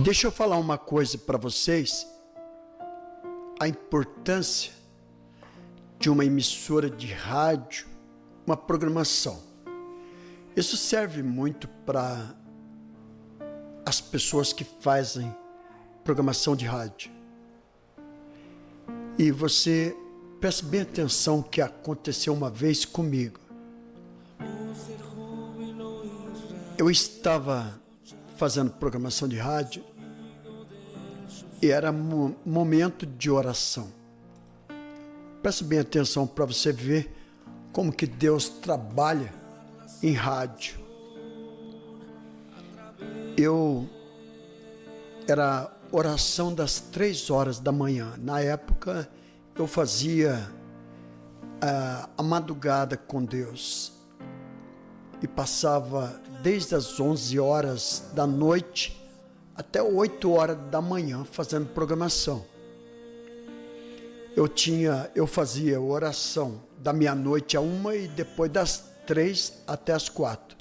Deixa eu falar uma coisa para vocês. A importância de uma emissora de rádio, uma programação. Isso serve muito para as pessoas que fazem programação de rádio. E você preste bem atenção que aconteceu uma vez comigo. Eu estava fazendo programação de rádio e era momento de oração. Preste bem atenção para você ver como que Deus trabalha em rádio. Era oração das 3 horas da manhã. Na época eu fazia a madrugada com Deus e passava desde as 11 horas da noite até 8 horas da manhã fazendo programação. Eu fazia oração da meia-noite a 1 e depois das 3 até as 4.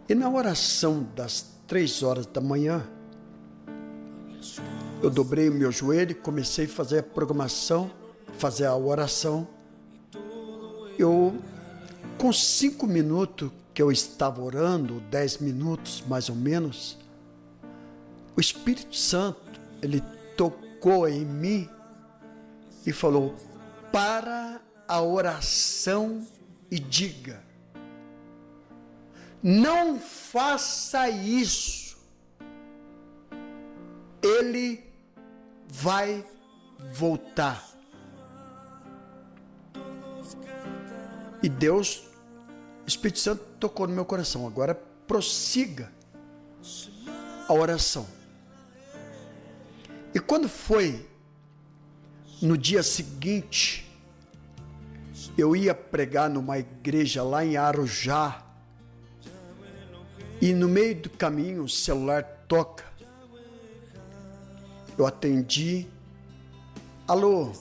E na oração das 3 horas da manhã, eu dobrei o meu joelho e comecei a fazer a programação, fazer a oração. Com 5 minutos que eu estava orando, 10 minutos mais ou menos, o Espírito Santo, ele tocou em mim e falou: para a oração e diga, não faça isso, ele vai voltar. E Deus, o Espírito Santo tocou no meu coração. Agora prossiga a oração. E quando foi no dia seguinte, eu ia pregar numa igreja lá em Arujá, e no meio do caminho o celular toca. Eu atendi. Alô?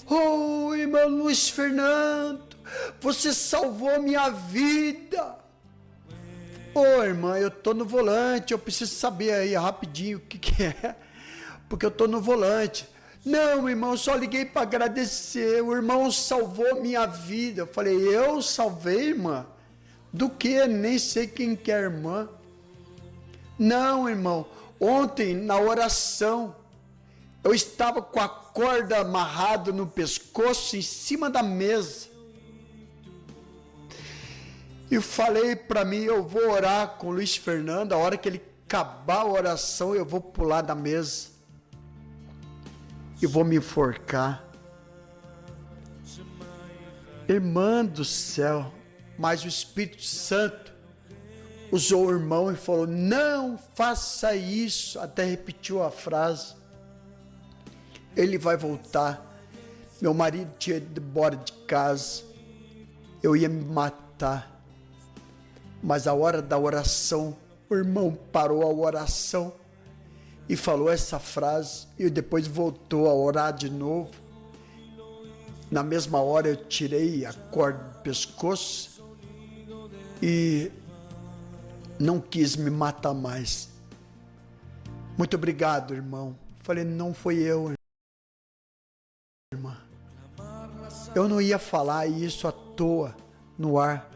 Oh, irmão Luiz Fernando, você salvou minha vida. Ô, irmã, eu tô no volante, eu preciso saber aí rapidinho o que é, porque eu tô no volante. Não, irmão, eu só liguei para agradecer, o irmão salvou minha vida. Eu falei: eu salvei, irmã? Do que? Nem sei quem que é a irmã. Não, irmão, ontem na oração, eu estava com a corda amarrada no pescoço em cima da mesa. E falei para mim: eu vou orar com o Luiz Fernando, a hora que ele acabar a oração, eu vou pular da mesa e vou me enforcar. Irmã do céu, mas o Espírito Santo usou o irmão e falou: não faça isso, até repetiu a frase. Ele vai voltar. Meu marido tinha ido embora de casa, eu ia me matar. Mas a hora da oração, o irmão parou a oração e falou essa frase, e depois voltou a orar de novo. Na mesma hora eu tirei a corda do pescoço e não quis me matar mais. Muito obrigado, irmão. Falei: não foi eu, irmã. Eu não ia falar isso à toa no ar.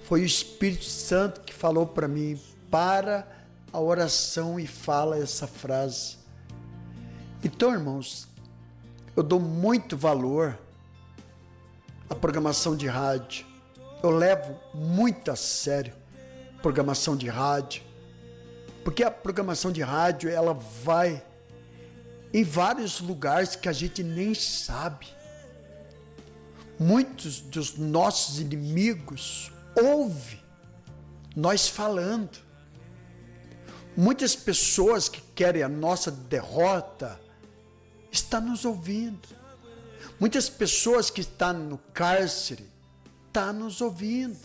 Foi o Espírito Santo que falou para mim: para a oração e fala essa frase. Então, irmãos, eu dou muito valor à programação de rádio. Eu levo muito a sério a programação de rádio, porque a programação de rádio, ela vai em vários lugares que a gente nem sabe. Muitos dos nossos inimigos ouvem nós falando. Muitas pessoas que querem a nossa derrota estão nos ouvindo. Muitas pessoas que estão no cárcere estão nos ouvindo.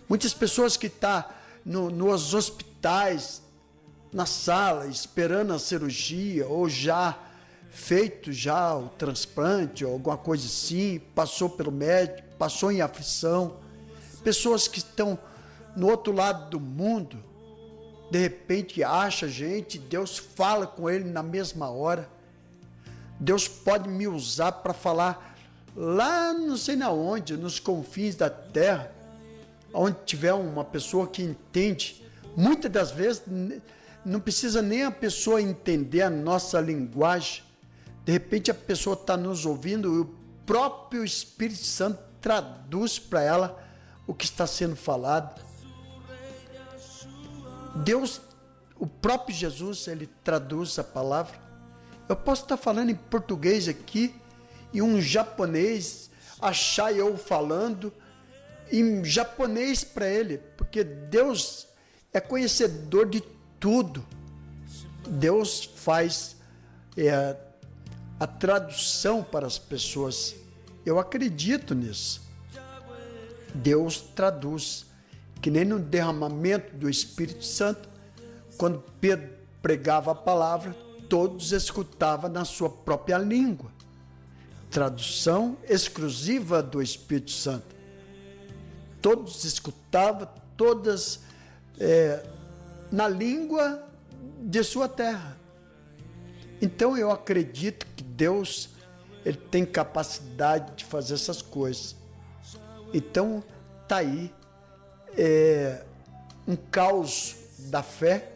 Muitas pessoas que estão nos hospitais, na sala, esperando a cirurgia, ou já feito o transplante, ou alguma coisa assim, passou pelo médico, passou em aflição. Pessoas que estão no outro lado do mundo, de repente acha a gente, Deus fala com ele na mesma hora. Deus pode me usar para falar lá não sei na onde, nos confins da terra, onde tiver uma pessoa que entende. Muitas das vezes não precisa nem a pessoa entender a nossa linguagem. De repente a pessoa está nos ouvindo e o próprio Espírito Santo traduz para ela o que está sendo falado. Deus, o próprio Jesus, ele traduz a palavra. Eu posso estar falando em português aqui e um japonês achar eu falando em japonês para ele, porque Deus é conhecedor de tudo. Deus faz a tradução para as pessoas. Eu acredito nisso. Deus traduz, que nem no derramamento do Espírito Santo, quando Pedro pregava a palavra, todos escutavam na sua própria língua. Tradução exclusiva do Espírito Santo. Todos escutavam, todas na língua de sua terra. Então eu acredito que Deus, ele tem capacidade de fazer essas coisas. Então está aí um caos da fé,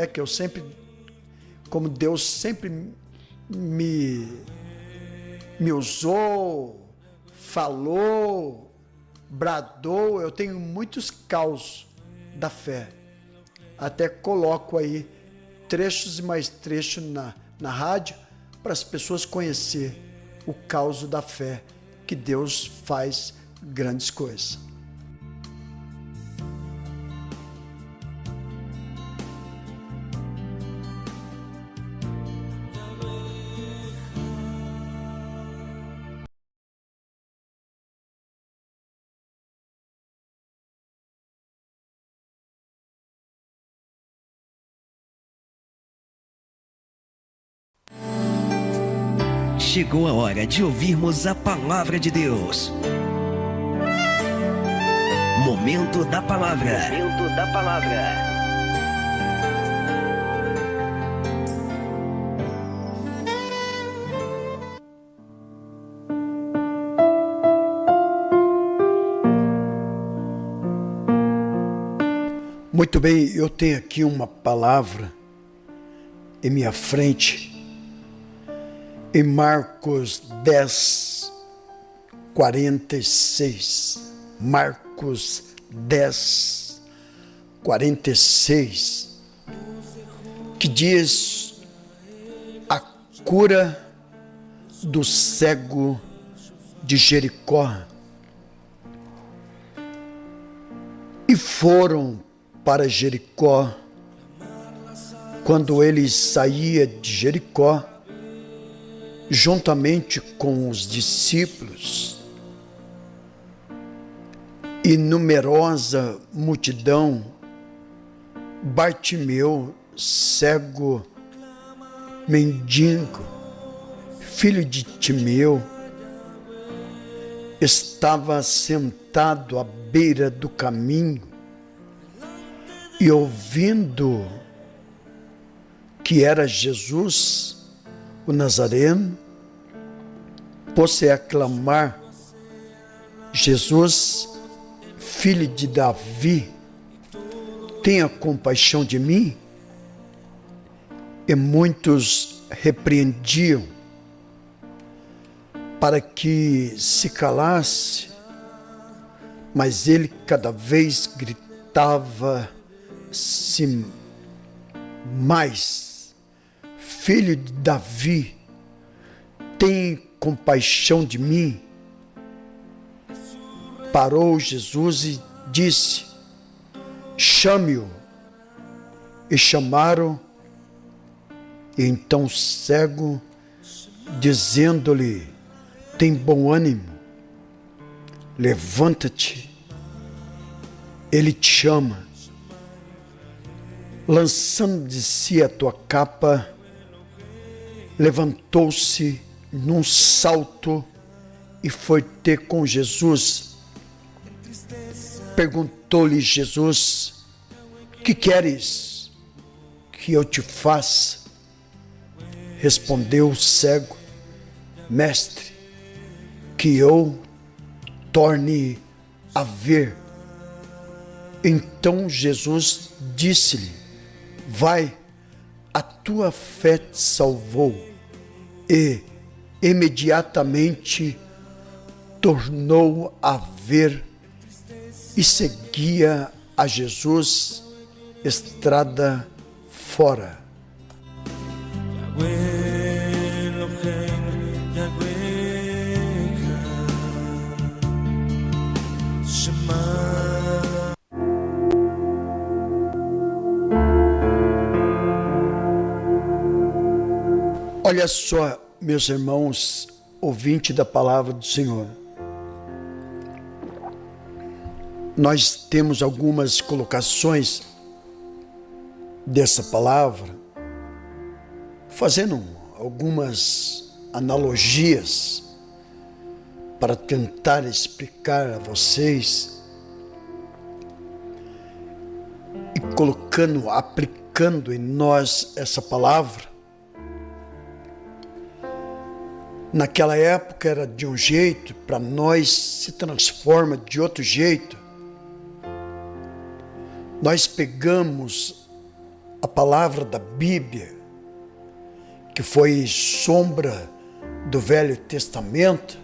que eu sempre, como Deus sempre me usou, falou, bradou. Eu tenho muitos caos da fé. Até coloco aí trechos e mais trechos na rádio para as pessoas conhecerem o caos da fé, que Deus faz grandes coisas. Chegou a hora de ouvirmos a palavra de Deus. Momento da palavra. Momento da palavra. Muito bem, eu tenho aqui uma palavra em minha frente. Em Marcos 10, 46, Marcos 10, 46, que diz a cura do cego de Jericó. E foram para Jericó. Quando ele saía de Jericó, juntamente com os discípulos e numerosa multidão, Bartimeu, cego, mendigo, filho de Timeu, estava sentado à beira do caminho e, ouvindo que era Jesus, o Nazareno, pôs-se a clamar: Jesus, filho de Davi, tenha compaixão de mim. E muitos repreendiam para que se calasse, mas ele cada vez gritava-se mais: Filho de Davi, tem compaixão de mim. Parou Jesus e disse: chame-o. E chamaram, e então o cego, dizendo-lhe: tem bom ânimo, levanta-te, ele te chama. Lançando de si a tua capa, levantou-se num salto e foi ter com Jesus. Perguntou-lhe Jesus: Que queres que eu te faça? Respondeu o cego: Mestre, que eu torne a ver. Então Jesus disse-lhe: Vai, a tua fé te salvou. E imediatamente tornou a ver e seguia a Jesus estrada fora. Olha só, meus irmãos, ouvinte da palavra do Senhor. Nós temos algumas colocações dessa palavra, fazendo algumas analogias para tentar explicar a vocês e colocando, aplicando em nós essa palavra. Naquela época era de um jeito, para nós se transforma de outro jeito. Nós pegamos a palavra da Bíblia, que foi sombra do Velho Testamento,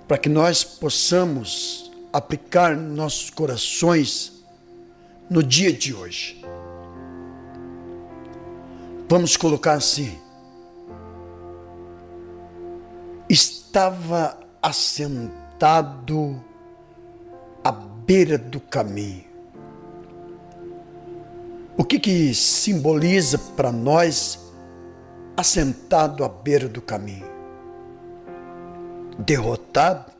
para que nós possamos aplicar nos nossos corações no dia de hoje. Vamos colocar assim: estava assentado à beira do caminho. O que simboliza para nós assentado à beira do caminho? Derrotado?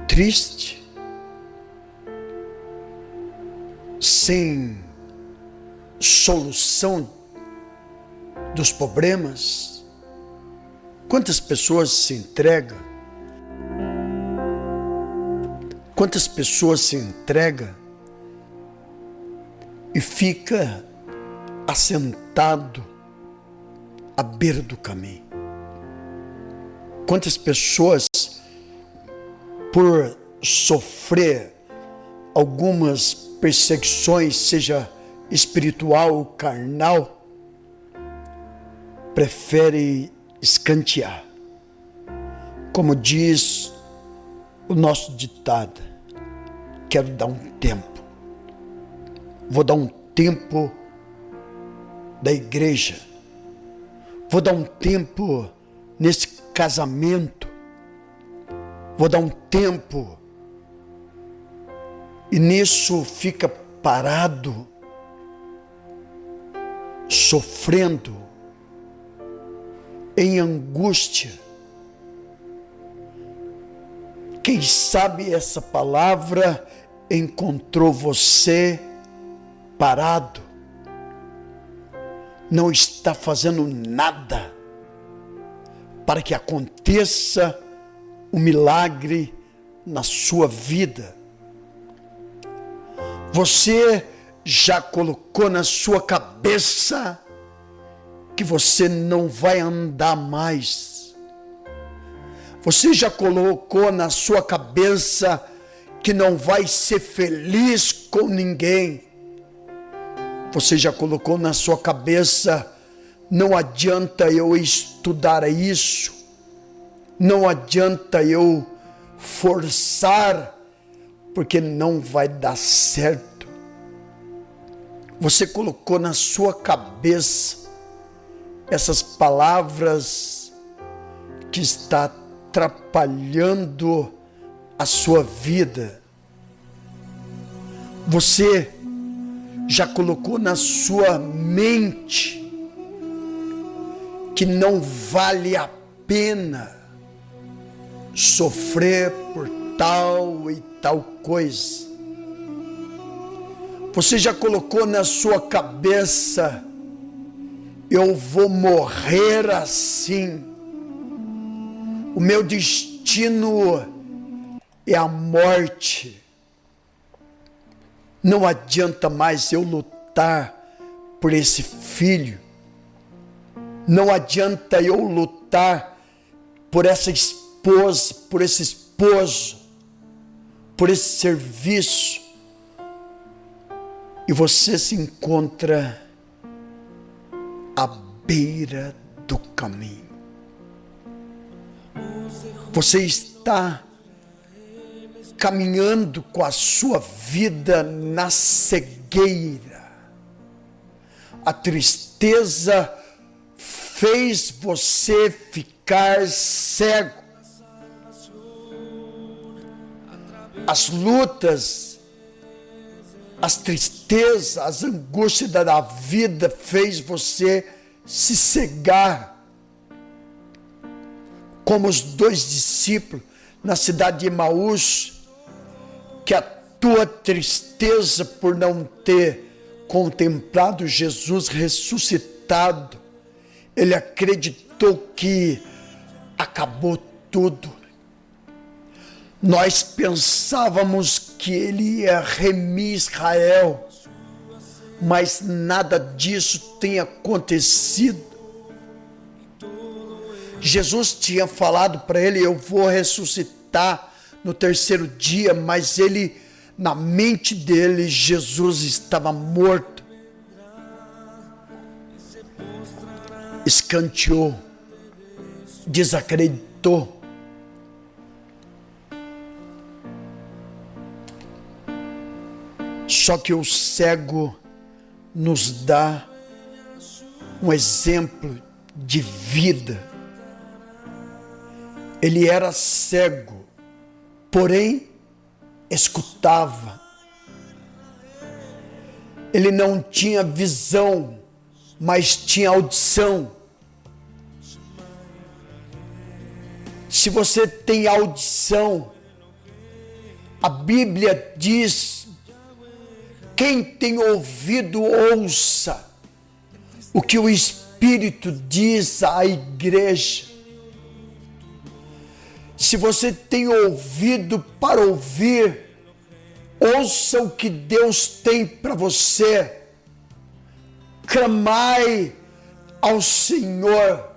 Triste? Sem solução dos problemas? Quantas pessoas se entregam? Quantas pessoas se entregam e fica assentado à beira do caminho? Quantas pessoas, por sofrer algumas perseguições, seja espiritual ou carnal, preferem escantear? Como diz o nosso ditado: quero dar um tempo. Vou dar um tempo da igreja. Vou dar um tempo nesse casamento. Vou dar um tempo. E nisso fica parado, sofrendo, em angústia. Quem sabe essa palavra encontrou você parado, não está fazendo nada para que aconteça um milagre na sua vida. Você já colocou na sua cabeça que você não vai andar mais. Você já colocou na sua cabeça que não vai ser feliz com ninguém. Você já colocou na sua cabeça: não adianta eu estudar isso, não adianta eu forçar, porque não vai dar certo. Você colocou na sua cabeça essas palavras que está atrapalhando a sua vida. Você já colocou na sua mente que não vale a pena sofrer por tal e tal coisa. Você já colocou na sua cabeça: eu vou morrer assim. O meu destino é a morte. Não adianta mais eu lutar por esse filho. Não adianta eu lutar por essa esposa, por esse esposo, por esse serviço. E você se encontra à beira do caminho. Você está caminhando com a sua vida na cegueira. A tristeza fez você ficar cego. As lutas, as tristezas, as angústias da vida fez você se cegar. Como os 2 discípulos na cidade de Emaús, que a tua tristeza por não ter contemplado Jesus ressuscitado, ele acreditou que acabou tudo. Nós pensávamos que ele ia remir Israel, mas nada disso tem acontecido. Jesus tinha falado para ele: eu vou ressuscitar no 3º dia, mas ele, na mente dele, Jesus estava morto. Escanteou, desacreditou. Só que o cego nos dá um exemplo de vida. Ele era cego, porém escutava. Ele não tinha visão, mas tinha audição. Se você tem audição, a Bíblia diz: quem tem ouvido, ouça o que o Espírito diz à igreja. Se você tem ouvido para ouvir, ouça o que Deus tem para você. Clamai ao Senhor.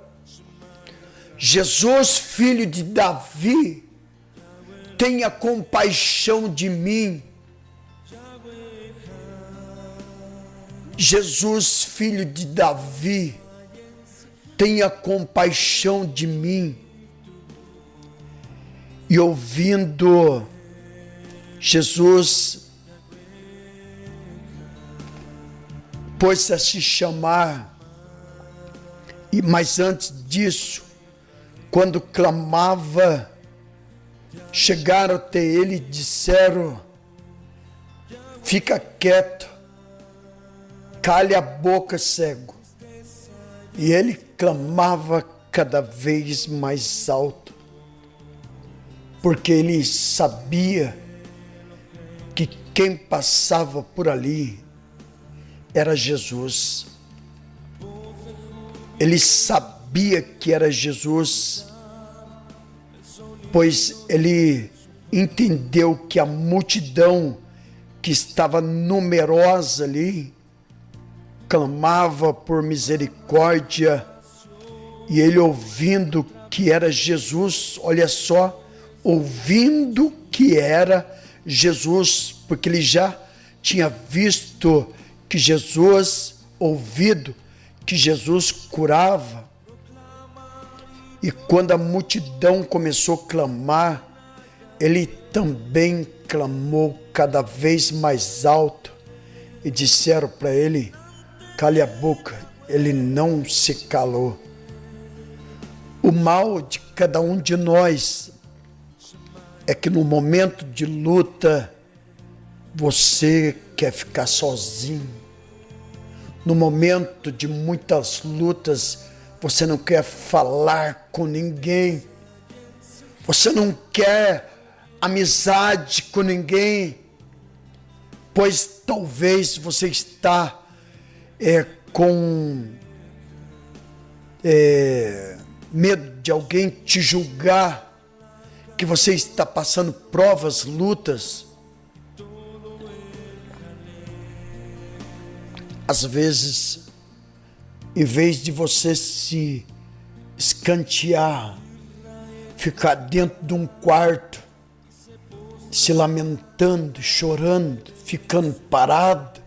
Jesus, filho de Davi, tenha compaixão de mim. Jesus, filho de Davi, tenha compaixão de mim. E ouvindo Jesus, pôs-se a se chamar. Mas antes disso, quando clamava, chegaram até ele e disseram: fica quieto, cale a boca, cego. E ele clamava cada vez mais alto, porque ele sabia que quem passava por ali era Jesus. Ele sabia que era Jesus, pois ele entendeu que a multidão que estava numerosa ali clamava por misericórdia, e ele, ouvindo que era Jesus, olha só, ouvindo que era Jesus, porque ele já tinha visto que Jesus, ouvido que Jesus curava. E quando a multidão começou a clamar, ele também clamou cada vez mais alto, e disseram para ele: cale a boca. Ele não se calou. O mal de cada um de nós é que no momento de luta você quer ficar sozinho. No momento de muitas lutas você não quer falar com ninguém. Você não quer amizade com ninguém, pois talvez você está com medo de alguém te julgar, que você está passando provas, lutas. Às vezes, em vez de você se escantear, ficar dentro de um quarto, se lamentando, chorando, ficando parado,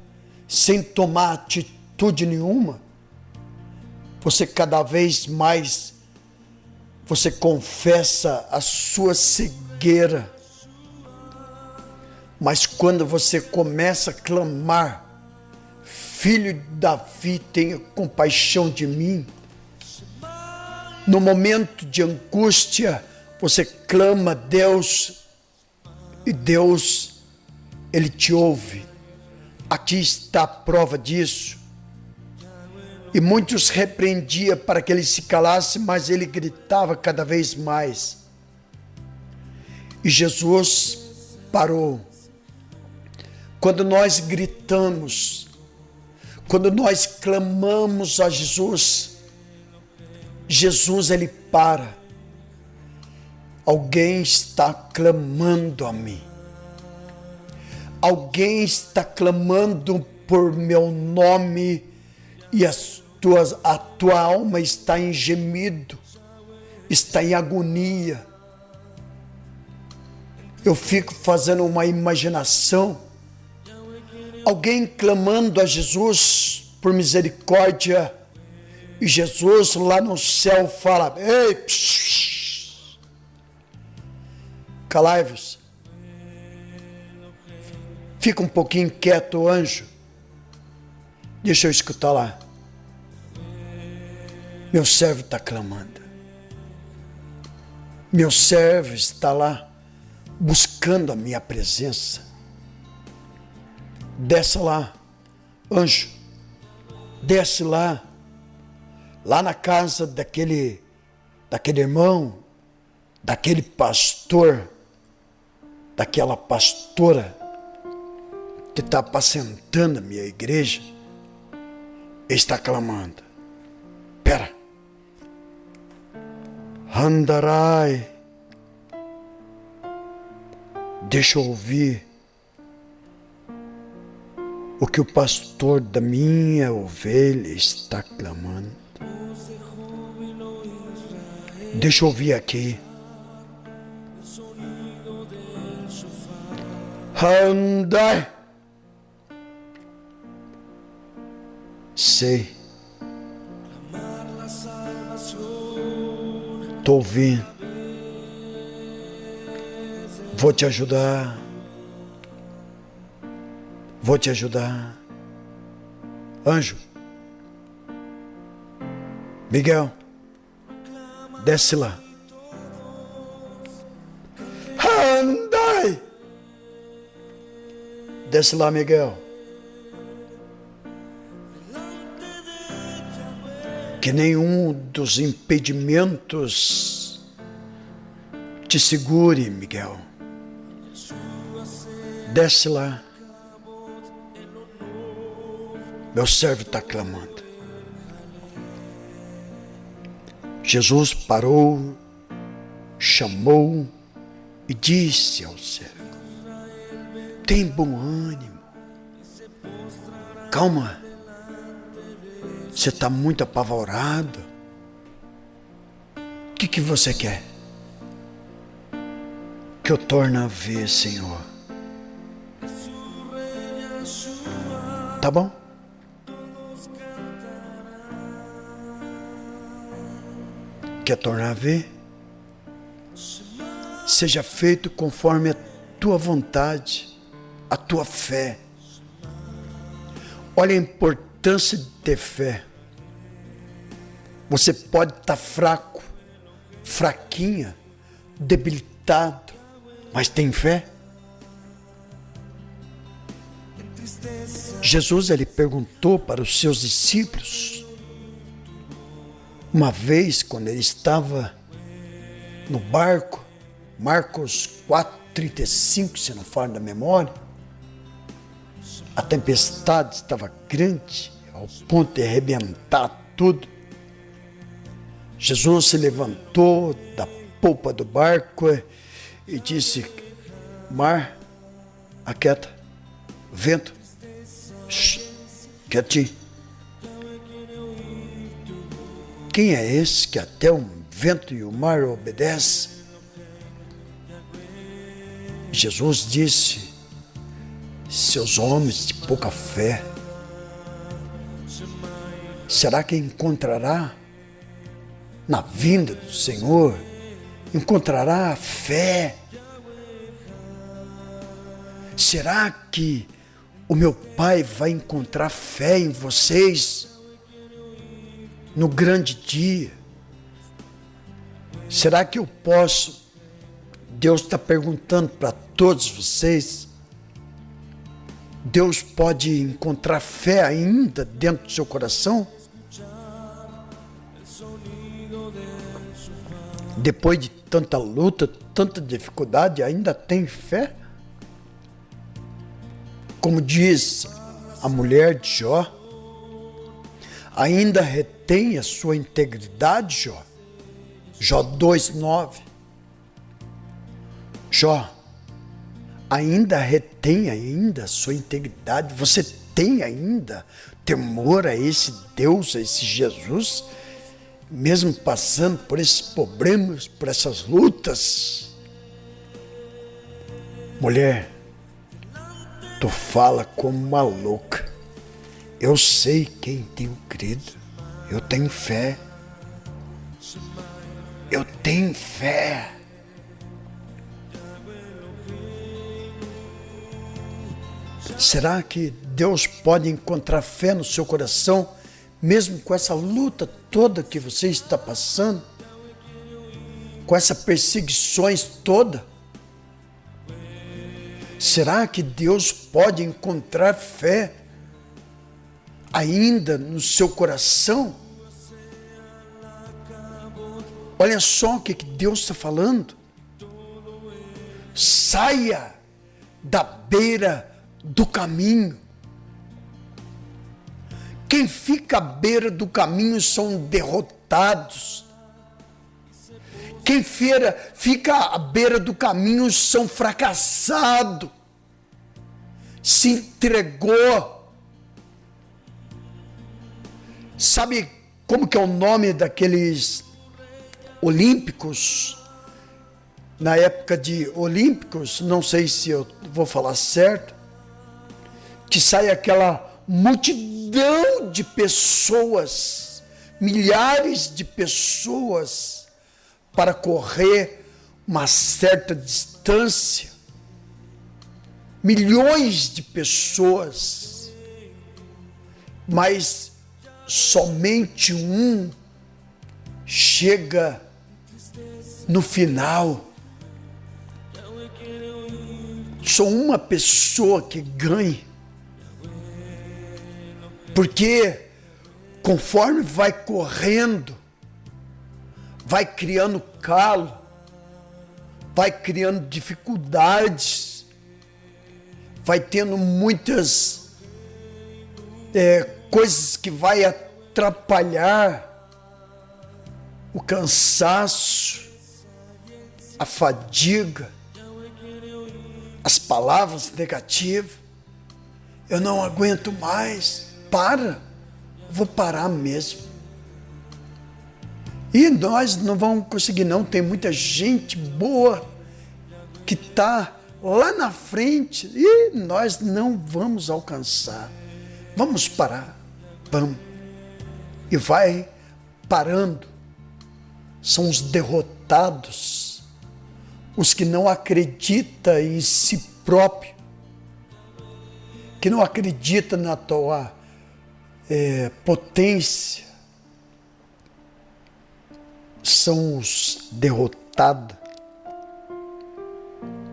sem tomar atitude nenhuma, você cada vez mais, você confessa a sua cegueira. Mas quando você começa a clamar, Filho de Davi, tenha compaixão de mim. No momento de angústia, você clama a Deus e Deus, Ele te ouve. Aqui está a prova disso. E muitos repreendiam para que ele se calasse, mas ele gritava cada vez mais. E Jesus parou. Quando nós gritamos, quando nós clamamos a Jesus, Jesus ele para. Alguém está clamando a mim. Alguém está clamando por meu nome e a tua alma está em gemido, está em agonia. Eu fico fazendo uma imaginação. Alguém clamando a Jesus por misericórdia e Jesus lá no céu fala: ei, psh, calai-vos. Fica um pouquinho quieto, anjo. Deixa eu escutar lá. Meu servo está clamando. Meu servo está lá buscando a minha presença. Desce lá, anjo. Desce lá. Lá na casa daquele irmão, daquele pastor, daquela pastora que está apacentando a minha igreja, está clamando. Pera. Andarai. Deixa eu ouvir o que o pastor da minha ovelha está clamando. Deixa eu ouvir aqui. Andai. Sei. Estou ouvindo. Vou te ajudar. Vou te ajudar. Anjo. Miguel. Desce lá. Andai. Desce lá, Miguel. Que nenhum dos impedimentos te segure, Miguel. Desce lá. Meu servo está clamando. Jesus parou, chamou e disse ao servo: tem bom ânimo. Calma. Você está muito apavorado. O que você quer? Que eu torne a ver, Senhor. Tá bom? Quer tornar a ver? Seja feito conforme a tua vontade, a tua fé. Olha a importância de ter fé. Você pode estar fraco, fraquinha, debilitado, mas tem fé? Jesus ele perguntou para os seus discípulos, uma vez quando ele estava no barco, Marcos 4:35, se não falha da memória, a tempestade estava grande, ao ponto de arrebentar tudo. Jesus se levantou da polpa do barco e disse: mar, aquieta, vento, quietinho. Quem é esse que até o vento e o mar obedecem? Jesus disse: seus homens de pouca fé, será que encontrará na vinda do Senhor, encontrará fé? Será que o meu Pai vai encontrar fé em vocês no grande dia? Será que eu posso? Deus está perguntando para todos vocês. Deus pode encontrar fé ainda dentro do seu coração? Depois de tanta luta, tanta dificuldade, ainda tem fé? Como diz a mulher de Jó, ainda retém a sua integridade, Jó? Jó 2:9. Jó, ainda retém a sua integridade? Você tem ainda temor a esse Deus, a esse Jesus, mesmo passando por esses problemas, por essas lutas? Mulher, tu fala como uma louca. Eu sei quem tenho crido. Eu tenho fé. Eu tenho fé. Será que Deus pode encontrar fé no seu coração, mesmo com essa luta toda que você está passando? Com essas perseguições todas? Será que Deus pode encontrar fé ainda no seu coração? Olha só o que Deus está falando. Saia da beira do caminho. Quem fica à beira do caminho são derrotados. Quem fica à beira do caminho são fracassados. Se entregou. Sabe como que é o nome daqueles olímpicos? Na época de olímpicos, não sei se eu vou falar certo, que sai aquela multidão de pessoas, milhares de pessoas, para correr uma certa distância, milhões de pessoas, mas somente um chega no final. Só uma pessoa que ganha, porque conforme vai correndo, vai criando calo, vai criando dificuldades, vai tendo muitas coisas que vai atrapalhar, o cansaço, a fadiga, as palavras negativas. Eu não aguento mais, vou parar mesmo. E nós não vamos conseguir não, tem muita gente boa que está lá na frente e nós não vamos alcançar. Vamos parar, vamos. E vai parando. São os derrotados, os que não acreditam em si próprio, que não acreditam na tua potência, são os derrotados.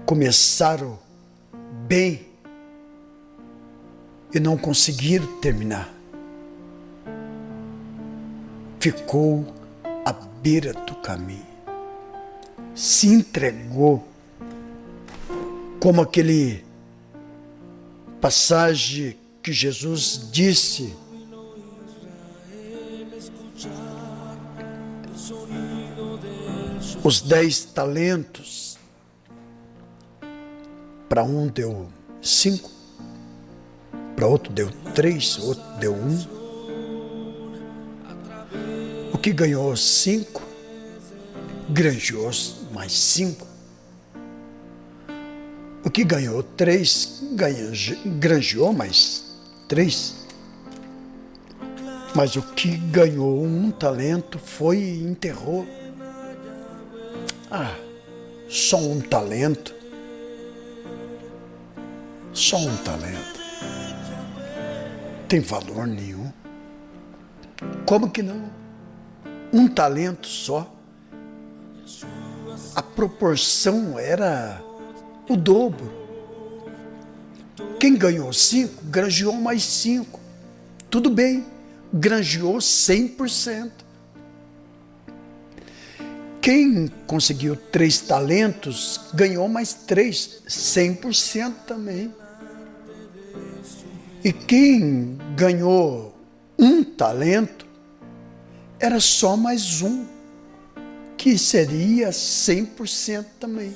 Começaram bem e não conseguiram terminar. Ficou à beira do caminho. Se entregou, como aquele passagem que Jesus disse: os 10 talentos, para um deu 5, para outro deu 3, outro deu 1. O que ganhou 5, granjeou mais 5. O que ganhou 3, granjeou mais 3. Mas o que ganhou 1 talento foi e enterrou. Só 1 talento. Só 1 talento. Tem valor nenhum. Como que não? 1 talento só. A proporção era o dobro. Quem ganhou 5, granjeou mais 5. Tudo bem, granjeou 100%. Quem conseguiu 3 talentos, ganhou mais 3, 100% também. E quem ganhou 1 talento, era só mais 1, que seria 100% também.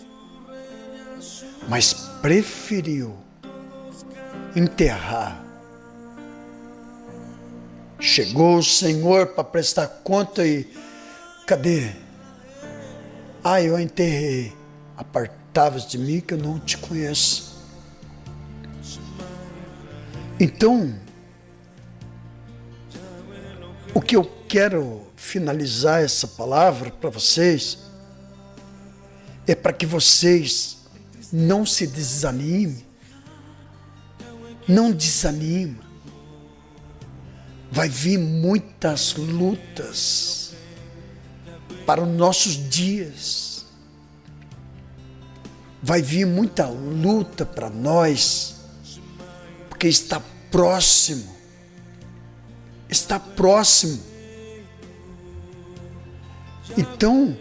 Mas preferiu enterrar. Chegou o Senhor para prestar conta e cadê? Eu enterrei. Apartavas de mim que eu não te conheço. Então, o que eu quero finalizar essa palavra para vocês é para que vocês não se desanimem. Não desanima. Vai vir muitas lutas para os nossos dias. Vai vir muita luta para nós, porque está próximo. Está próximo. Então,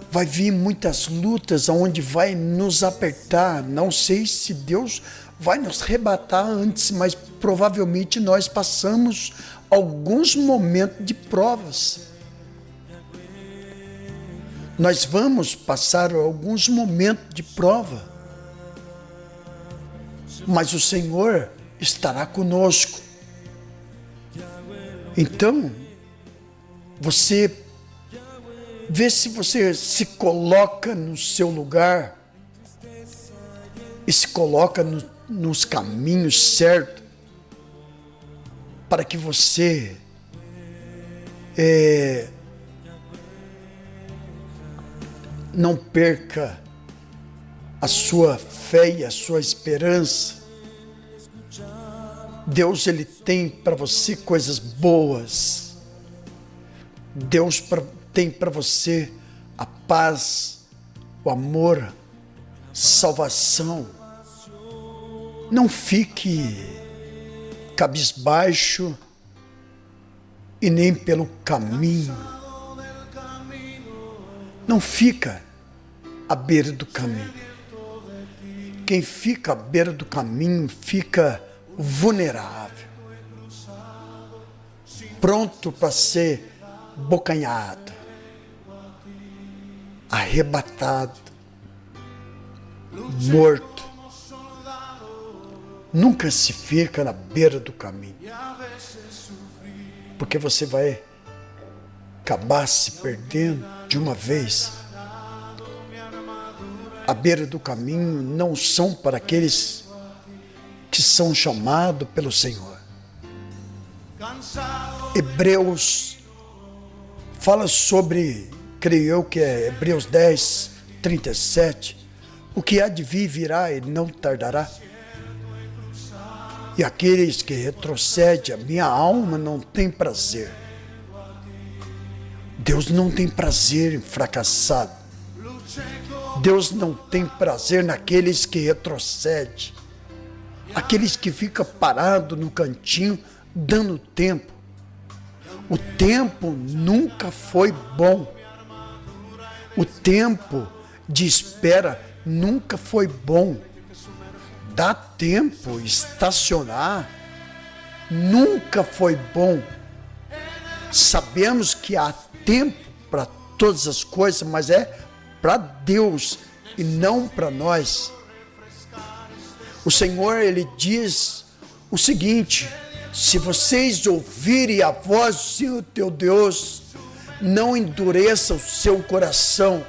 vai vir muitas lutas onde vai nos apertar. Não sei se Deus vai nos arrebatar antes, mas provavelmente nós passamos alguns momentos de provas. Nós vamos passar alguns momentos de prova, mas o Senhor estará conosco. Então, você vê se você se coloca no seu lugar e se coloca nos caminhos certos para que você não perca a sua fé e a sua esperança. Deus, Ele tem para você coisas boas. Deus tem para você a paz, o amor, salvação. Não fique cabisbaixo e nem pelo caminho. Não fica à beira do caminho. Quem fica à beira do caminho fica vulnerável, pronto para ser bocanhado, arrebatado, morto. Nunca se fica na beira do caminho, porque você vai acabar se perdendo de uma vez. A beira do caminho não são para aqueles que são chamados pelo Senhor. Hebreus fala sobre, creio eu que é Hebreus 10, 37, o que há de vir virá e não tardará. E aqueles que retrocedem, a minha alma não tem prazer. Deus não tem prazer em fracassado. Deus não tem prazer naqueles que retrocedem. Aqueles que ficam parados no cantinho, dando tempo. O tempo nunca foi bom. O tempo de espera nunca foi bom. Dar tempo, estacionar, nunca foi bom. Sabemos que há tempo para todas as coisas, mas é para Deus e não para nós. O Senhor, Ele diz o seguinte: se vocês ouvirem a voz do Senhor teu Deus, não endureça o seu coração.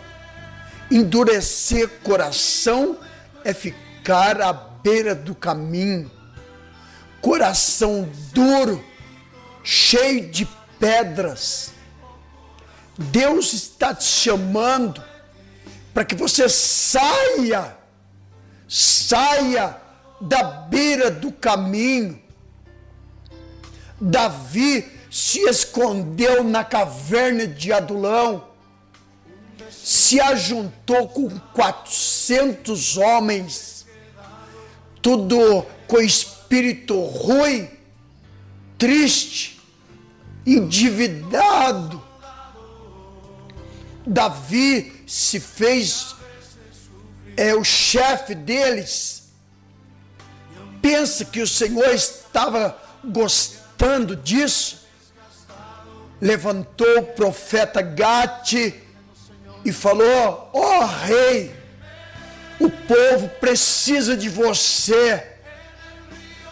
Endurecer coração é ficar à beira do caminho. Coração duro, cheio de pedras. Deus está te chamando para que você saia da beira do caminho. Davi se escondeu na caverna de Adulão, se ajuntou com 400 homens, tudo com espírito ruim, triste, endividado. Davi se fez o chefe deles. Pensa que o Senhor estava gostando disso? Levantou o profeta Gate e falou: ó rei, o povo precisa de você.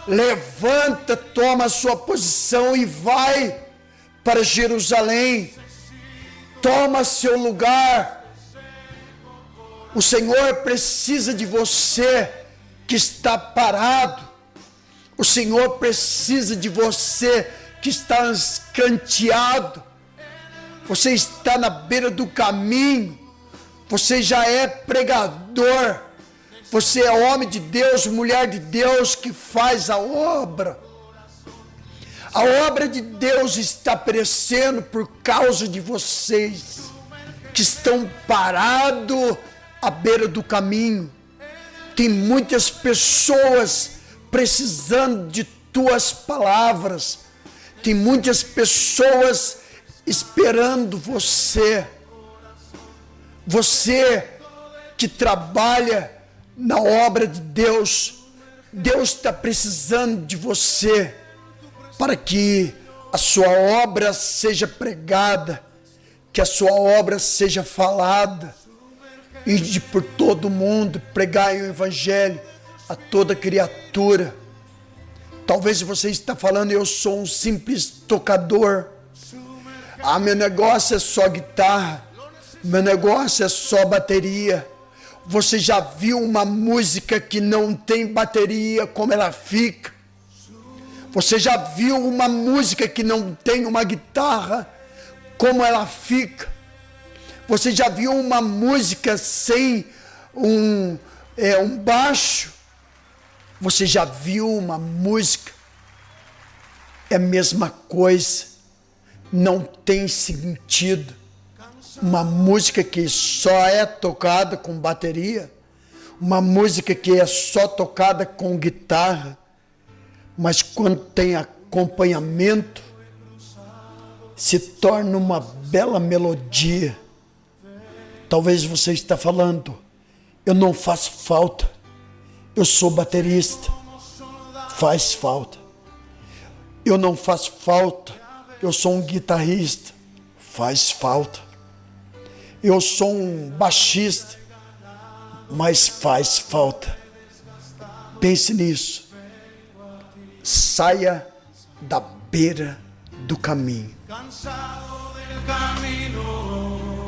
Levanta, toma a sua posição e vai para Jerusalém. Toma seu lugar. O Senhor precisa de você que está parado. O Senhor precisa de você que está escanteado. Você está na beira do caminho. Você já é pregador. Você é homem de Deus, mulher de Deus que faz a obra. A obra de Deus está perecendo por causa de vocês que estão parados à beira do caminho. Tem muitas pessoas precisando de tuas palavras. Tem muitas pessoas esperando você. Você que trabalha na obra de Deus, Deus está precisando de você para que a sua obra seja pregada, que a sua obra seja falada, ide por todo mundo, pregai o evangelho a toda criatura. Talvez você está falando: eu sou um simples tocador, meu negócio é só guitarra, meu negócio é só bateria. Você já viu uma música que não tem bateria, como ela fica? Você já viu uma música que não tem uma guitarra, como ela fica? Você já viu uma música sem um baixo? Você já viu uma música? É a mesma coisa. Não tem sentido. Uma música que só é tocada com bateria, uma música que é só tocada com guitarra, mas quando tem acompanhamento, se torna uma bela melodia. Talvez você está falando: eu não faço falta, eu sou baterista. Faz falta. Eu não faço falta, eu sou um guitarrista. Faz falta. Eu sou um baixista, mas faz falta. Pense nisso. Saia da beira do caminho. Cansado del camino,